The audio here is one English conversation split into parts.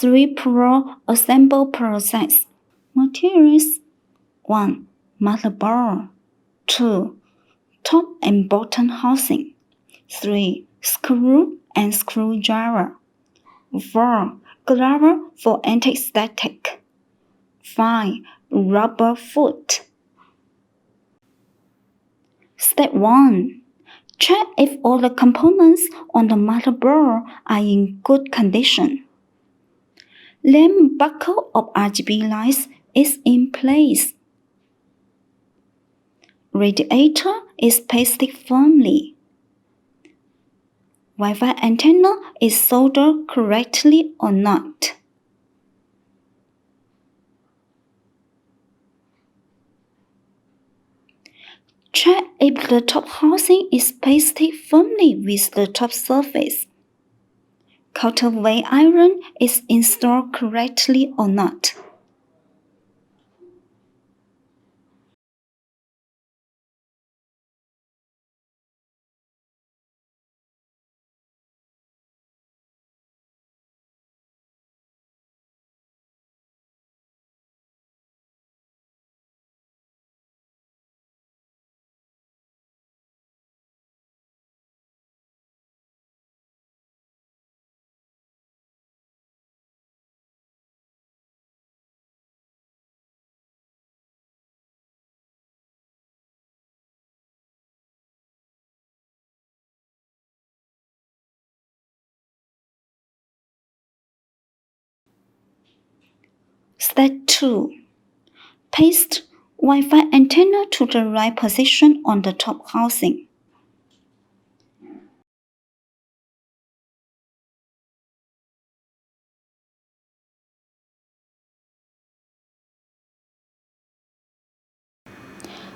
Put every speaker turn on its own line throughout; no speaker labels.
X3PRO Assemble process. Materials: 1. Motherboard. 2. Top and bottom housing. 3. Screw and screwdriver. 4. Grabber for anti-static. 5. Rubber foot. Step 1. Check if all the components on the motherboard are in good condition. Lamp buckle of RGB lights is in place. Radiator is pasted firmly. Wi-Fi antenna is soldered correctly or not. Check if the top housing is pasted firmly with the top surface. Counterweight iron is installed correctly or not. Step 2. Paste Wi-Fi antenna to the right position on the top housing.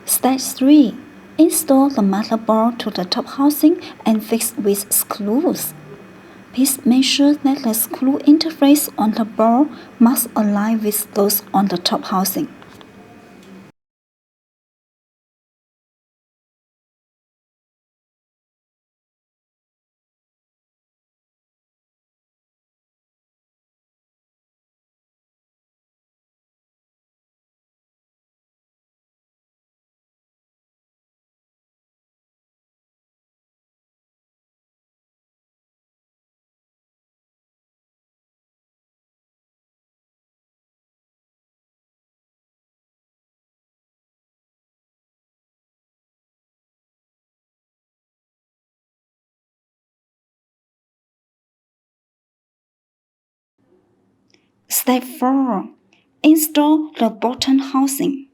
Step 3. Install the motherboard to the top housing and fix with screws. Please make sure that the screw interface on the board must align with those on the top housing. Step 4. Install the bottom housing.